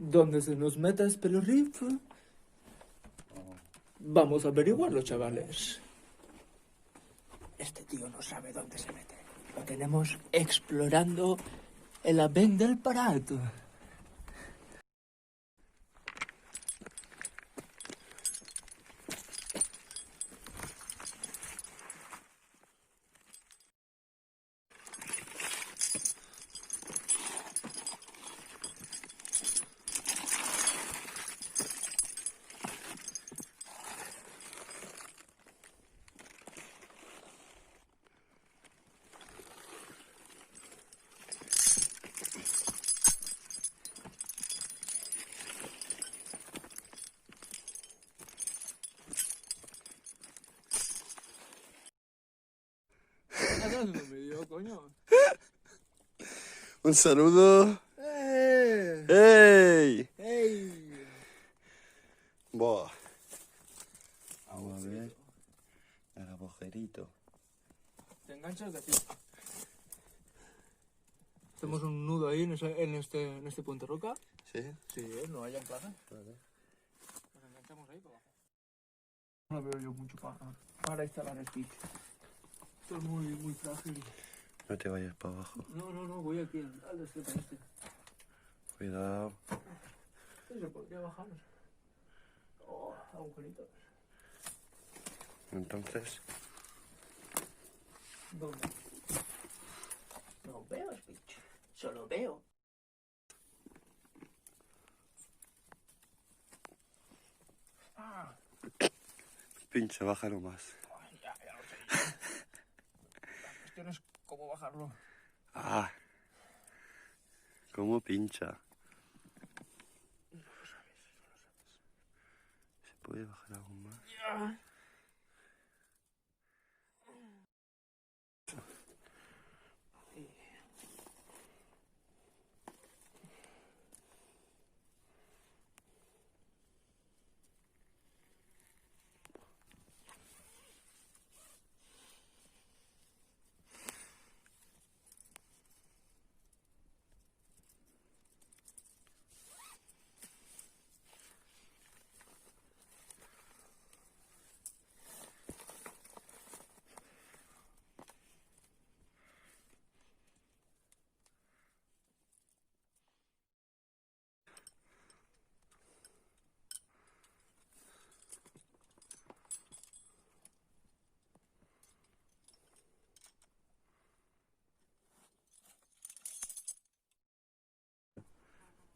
Donde se nos meta Speloriff, vamos a averiguarlo, chavales. Este tío no sabe dónde se mete. Lo tenemos explorando el Aven del Parato. Coño. Un saludo. ¡Eh! ¡Ey! ¡Ey! Buah. Vamos a ver. El agujerito. Te enganchas de aquí. Hacemos un nudo ahí en este puente roca. ¿Sí? Sí, no hay anclaje. Vale. Nos enganchamos ahí para abajo. No veo yo mucho para instalar el pitch. Esto es muy frágil. No te vayas para abajo. No, voy aquí al este para este. Cuidado. Sí, se podría bajar. Oh, agujeritos. Entonces, ¿Dónde? No veo el pitch. Solo veo. Ah. pincha, bájalo más. Ay, ya lo sé. La cuestión es cómo bajarlo. Ah. ¿Cómo pincha? No lo sabes. ¿Se puede bajar algo más? Ya.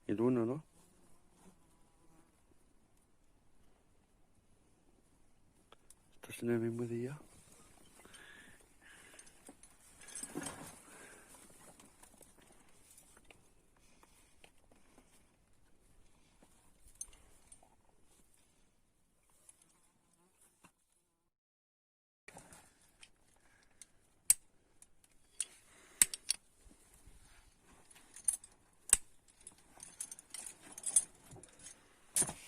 El uno, ¿no? ¿Estás en el mismo día?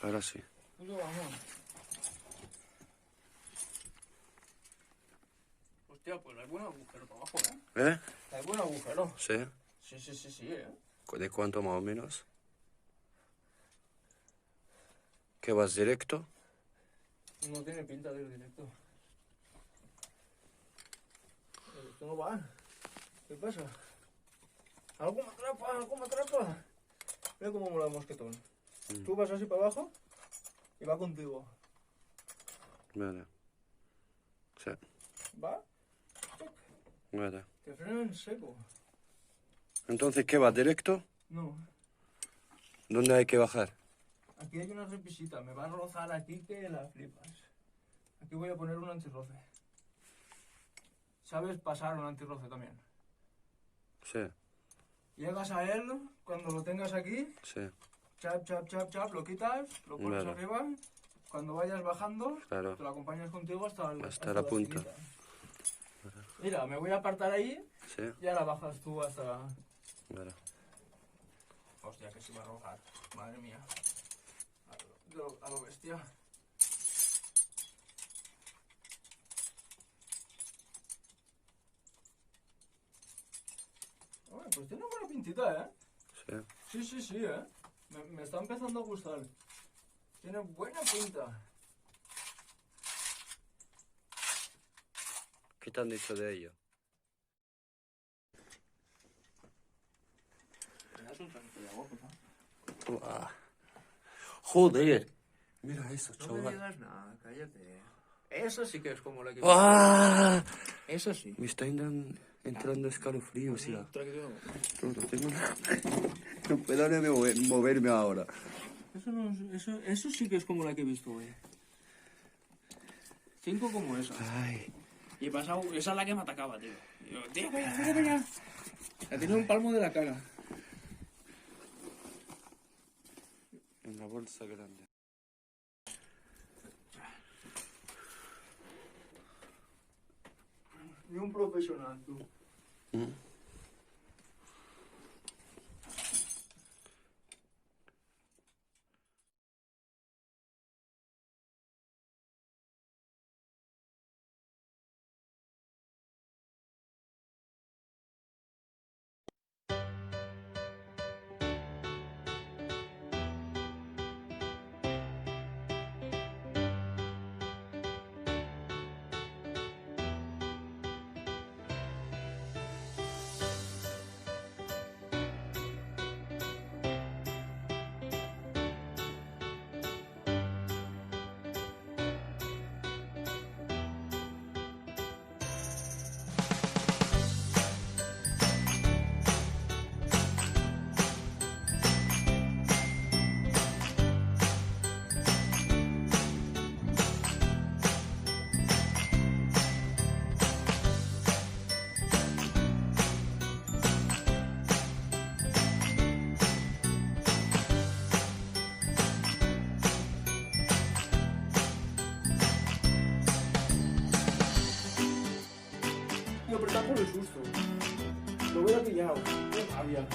Ahora sí. Pues vamos. Hostia, pues hay buen agujero para abajo, ¿eh? ¿Eh? Hay buen agujero. Sí. Sí, ¿eh? ¿De cuánto más o menos? ¿Que vas directo? No tiene pinta de ir directo. Esto no va. ¿Qué pasa? Algo me atrapa. Mira cómo mola el mosquetón. Tú vas así para abajo y va contigo. Vale. Sí. ¿Va? Vale. Te frena en seco. Entonces, ¿qué vas directo? No. ¿Dónde hay que bajar? Aquí hay una repisita. Me va a rozar aquí que la flipas. Aquí voy a poner un antirroce. ¿Sabes pasar un antirroce también? Sí. Llegas a él, cuando lo tengas aquí, Sí. chap, lo quitas, lo pones Vale. arriba. Cuando vayas bajando, Claro. te lo acompañas contigo hasta Hasta la punta. esquinita. Mira, me voy a apartar ahí Sí. y ahora bajas tú hasta... Vale. Hostia, que se va a arrojar. Madre mía. A lo bestia. Pues tiene buena pintita, ¿eh? Sí. Sí, ¿eh? Me está empezando a gustar. Tiene buena pinta. ¿Qué te han dicho de ello? ¿Me das un traguito de agua, por favor? Buah. Joder. Mira eso, No me chaval. digas nada, cállate. Eso sí que es como la que... ¡Ah! Eso sí. Me está entrando escalofríos ya. Un traguito de agua. No puedo ni moverme ahora. Eso sí que es como la que he visto hoy. 5 como esa. Ay. Y he pasado... Esa es la que me atacaba, tío. Y yo, tira para allá, tira para allá. La tiene un palmo de la cara. En la bolsa grande. Ni un profesional, tú. Tío, pero está por el susto. Lo hubiera pillado. Qué rabia.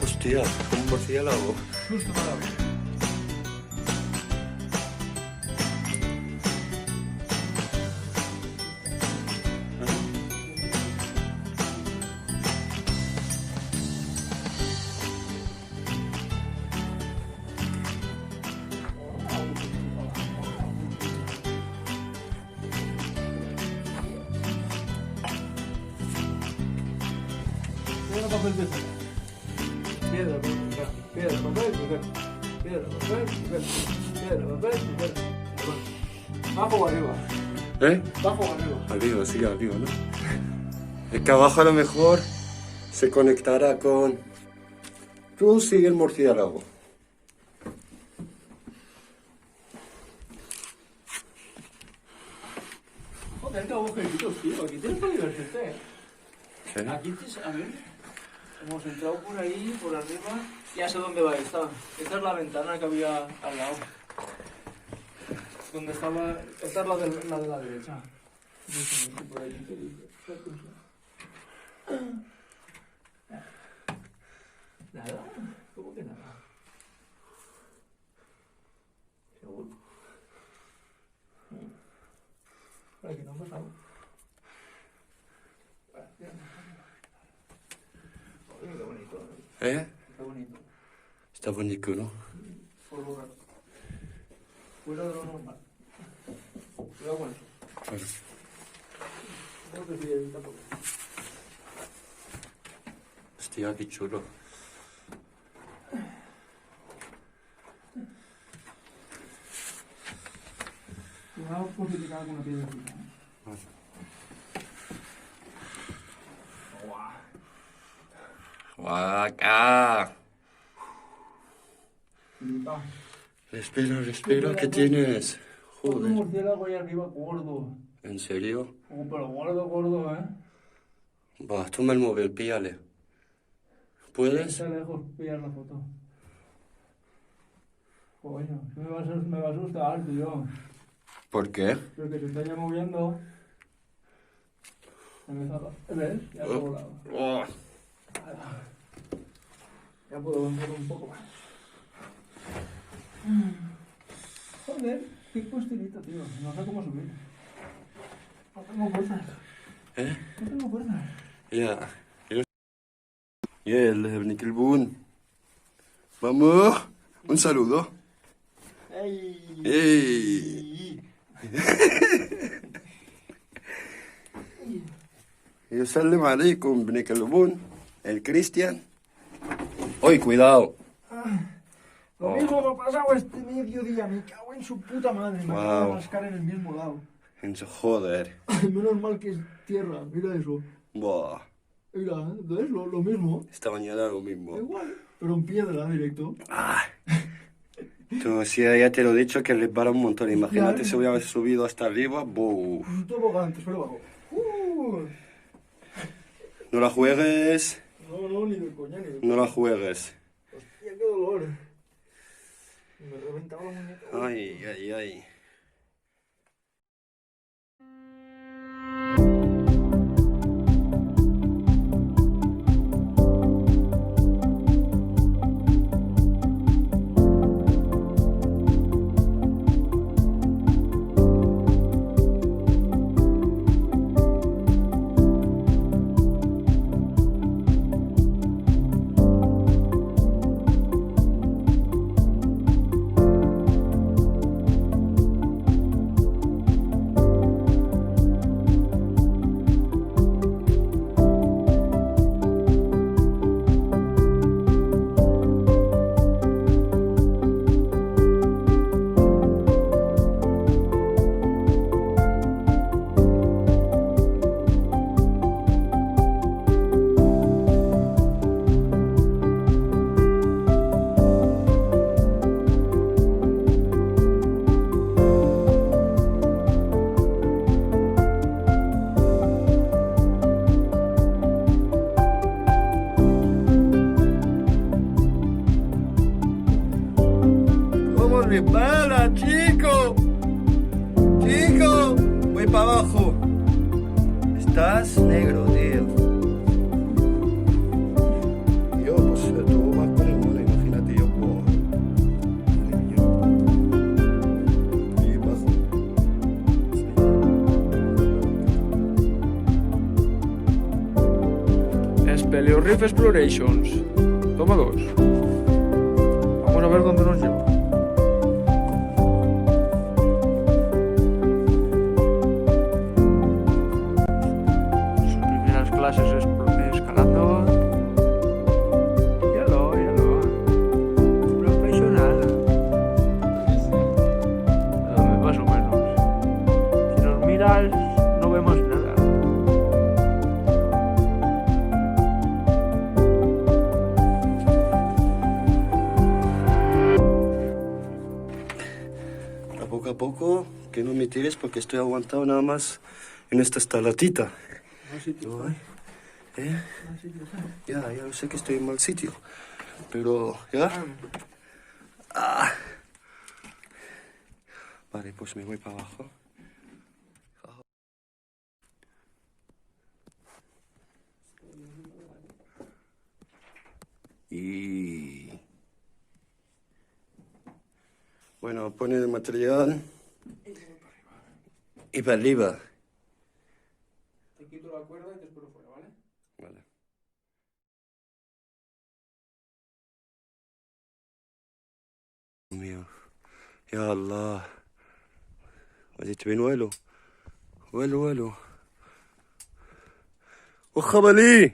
Hostia, un murciélago. Susto me ha dado. Piedra, papel, papel. Piedra, papel, papel. Piedra, papel, papel. Piedra, papel, papel. Piedra, papel, papel. ¿Bajo o arriba? ¿Eh? ¿Bajo o arriba? Arriba, sí, arriba, ¿no? Es que abajo a lo mejor se conectará con... Tú sigue el murciélago. Joder, qué agujeritos, tío. Aquí tienes para divertirte, ¿eh? ¿Qué? Aquí tienes... A ver... Hemos entrado por ahí, por arriba. Ya sé dónde va esta. Esta es la ventana que había al lado. Donde estaba... Esta es la de la derecha. Por ahí, ¿qué dice? ¿Nada? ¿Cómo que nada? ¿Seguro? Por aquí no ha pasado. Qué bonito. ¿Eh? Qué bonito. Está bonito, ¿no? Por lo raro. Fuera de lo normal. Cuidado con eso. Claro. Creo que sí, evita poco. Hostia, qué chulo. Cuidado por si te cae alguna piedrecita. Vale. ¡Guaca! Flipa. Respira, respira, ¿qué tienes? Otro Joder. murciélago ahí arriba gordo. ¿En serio? Pero gordo, gordo, ¿eh? Va, toma el móvil, píllale. ¿Puedes? Está lejos, pillar la foto. Coño, me va a asustar, tío. ¿Por qué? Porque se está ya moviendo. ¿Ves? Ya se ha volado. Oh. Ya puedo avanzar un poco más. Joder, qué posturito, tío. No sé cómo subir. No tengo fuerzas. ¿Eh? No tengo fuerzas. Ya. يلا ابنك البون vamos un saludo ¡Ey! ¡Ey! يسلم عليكم ابنك البون el Cristian. ¡Oy, cuidado! Lo mismo me ha pasado este mediodía. Me cago en su puta madre. Me acabo de rascar en el mismo lado. Joder. Menos mal que es tierra. Mira eso. Buah. Mira, ¿ves? Lo mismo. Esta mañana lo mismo. Igual. Pero en piedra, directo. Ah. Tú, sí, ya te lo he dicho que repara un montón. Imagínate si hubiera subido hasta arriba. ¡Buf! Un tobogán, te suelo bajo. No la juegues. No, ni de coña, ni de coña. No la juegues. Hostia, qué dolor. Me reventaba la muñeca. Ay, ay, ay. ¡Para, chico! ¡Chico! Voy para abajo. Estás negro, tío. Yo, pues tú vas con el mono, imagínate yo. Y bajo. Speleeo Reef Explorations. Toma 2. Vamos a ver dónde nos lleva. Escalando. Hielo. Profesional. Más o menos. Si nos miras, no vemos nada. A poco, que no me tires porque estoy aguantado nada más en esta estalatita. ¿Eh? Ya lo sé que estoy en mal sitio, pero ya. Ah. Vale, pues me voy para abajo. Y bueno, pone el material y para arriba. Te quito la cuerda y te espero fuera, ¿vale? Vale. Mío. Ya Allah. وجيت بين والو وخبلي